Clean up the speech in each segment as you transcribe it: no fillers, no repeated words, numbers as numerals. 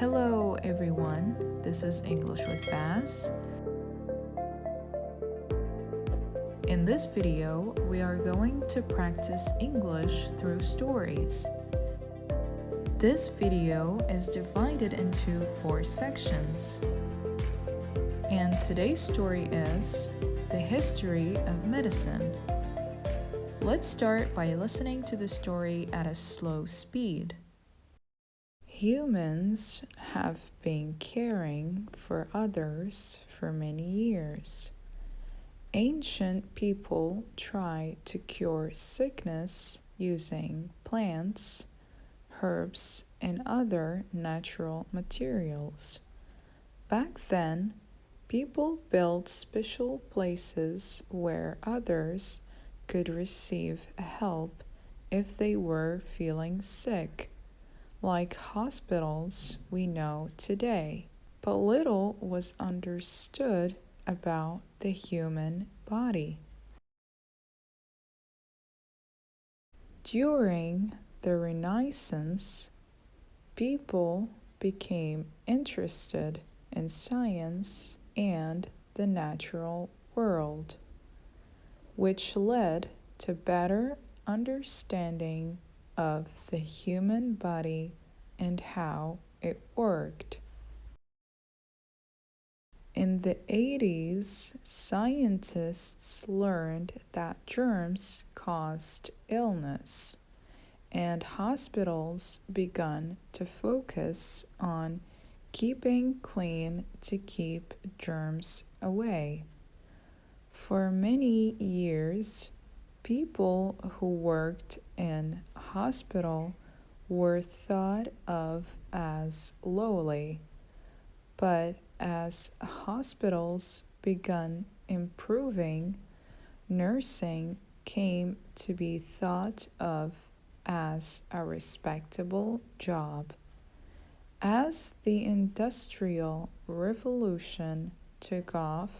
Hello everyone, this is English with Bass. In this video, we are going to practice English through stories. This video is divided into 4 sections. And today's story is The History of Medicine. Let's start by listening to the story at a slow speed. Humans have been caring for others for many years. Ancient people tried to cure sickness using plants, herbs, and other natural materials. Back then, people built special places where others could receive help if they were feeling sick, like hospitals we know today. But little was understood about the human body. During the Renaissance, people became interested in science and the natural world, which led to better understanding of the human body and how it worked. In the 80s, scientists learned that germs caused illness, and hospitals began to focus on keeping clean to keep germs away. For many years, people who worked in hospital were thought of as lowly, but as hospitals began improving, nursing came to be thought of as a respectable job. As the Industrial Revolution took off,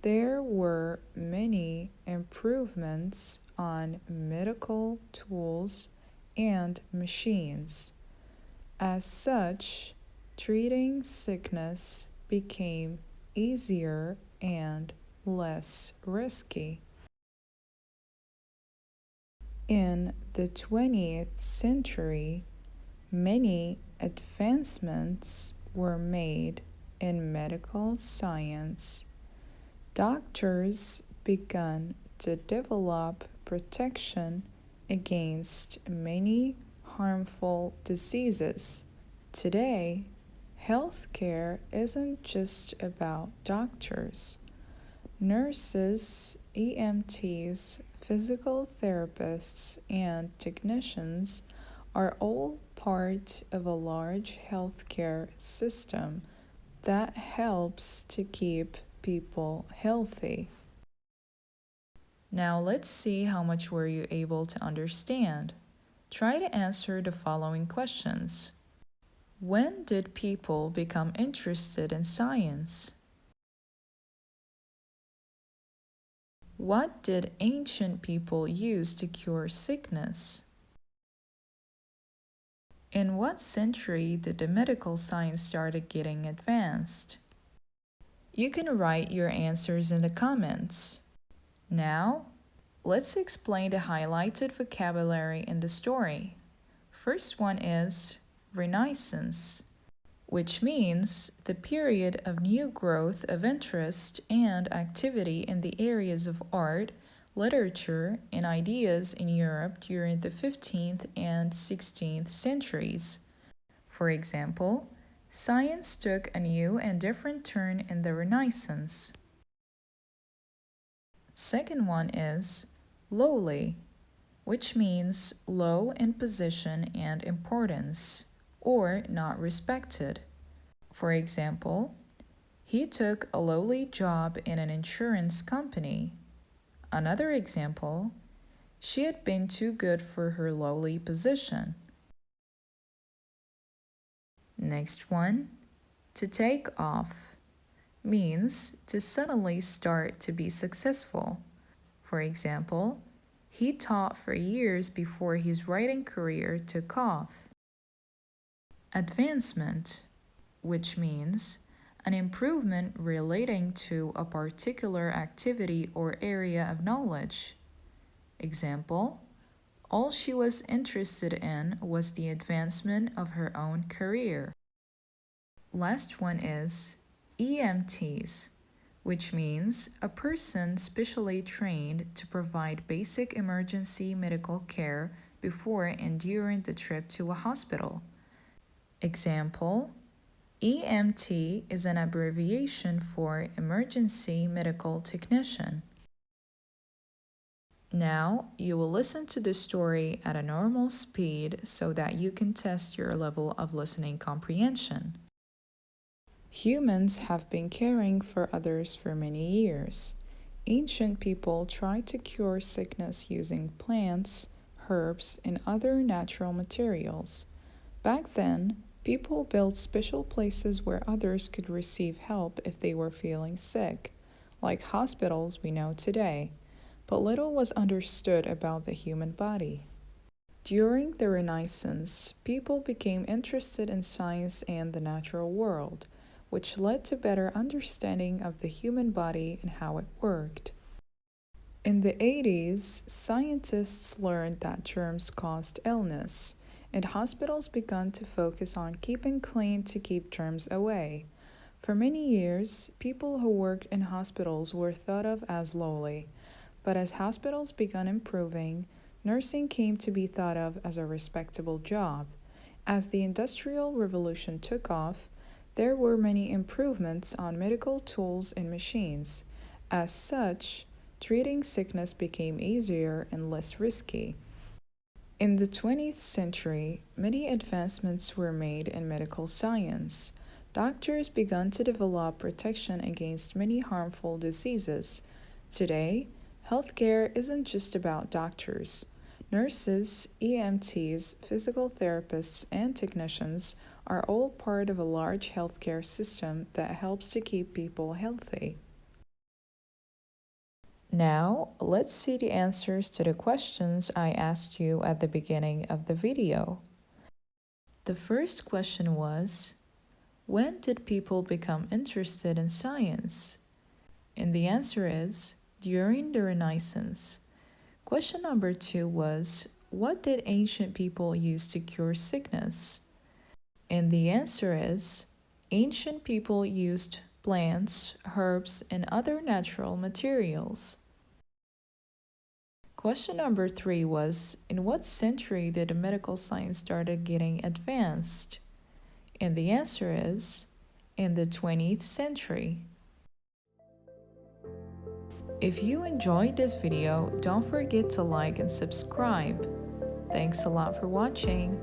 there were many improvements on medical tools and machines. As such, treating sickness became easier and less risky. In the 20th century, many advancements were made in medical science. Doctors began to develop protection against many harmful diseases. Today, healthcare isn't just about doctors. Nurses, EMTs, physical therapists, and technicians are all part of a large healthcare system that helps to keep people healthy. Now let's see how much were you able to understand. Try to answer the following questions. When did people become interested in science? What did ancient people use to cure sickness? In what century did the medical science start getting advanced? You can write your answers in the comments. Now, let's explain the highlighted vocabulary in the story. First one is Renaissance, which means the period of new growth of interest and activity in the areas of art, literature, and ideas in Europe during the 15th and 16th centuries. For example, science took a new and different turn in the Renaissance. Second one is lowly, which means low in position and importance, or not respected. For example, he took a lowly job in an insurance company. Another example, she had been too good for her lowly position. Next one, to take off, means to suddenly start to be successful. For example, he taught for years before his writing career took off. Advancement, which means an improvement relating to a particular activity or area of knowledge. Example, all she was interested in was the advancement of her own career. Last one is EMTs, which means a person specially trained to provide basic emergency medical care before and during the trip to a hospital. Example, EMT is an abbreviation for Emergency Medical Technician. Now, you will listen to the story at a normal speed so that you can test your level of listening comprehension. Humans have been caring for others for many years. Ancient people tried to cure sickness using plants, herbs, and other natural materials. Back then, people built special places where others could receive help if they were feeling sick, like hospitals we know today. But little was understood about the human body. During the Renaissance, people became interested in science and the natural world, which led to better understanding of the human body and how it worked. In the 80s, scientists learned that germs caused illness, and hospitals began to focus on keeping clean to keep germs away. For many years, people who worked in hospitals were thought of as lowly, but as hospitals began improving, nursing came to be thought of as a respectable job. As the Industrial Revolution took off, there were many improvements on medical tools and machines. As such, treating sickness became easier and less risky. In the 20th century, many advancements were made in medical science. Doctors began to develop protection against many harmful diseases. Today, healthcare isn't just about doctors. Nurses, EMTs, physical therapists, and technicians are all part of a large healthcare system that helps to keep people healthy. Now, let's see the answers to the questions I asked you at the beginning of the video. The first question was, when did people become interested in science? And the answer is, during the Renaissance. Question number 2 was, what did ancient people use to cure sickness? And the answer is, ancient people used plants, herbs, and other natural materials. Question number 3 was, in what century did the medical science started getting advanced? And the answer is, in the 20th century. If you enjoyed this video, don't forget to like and subscribe. Thanks a lot for watching.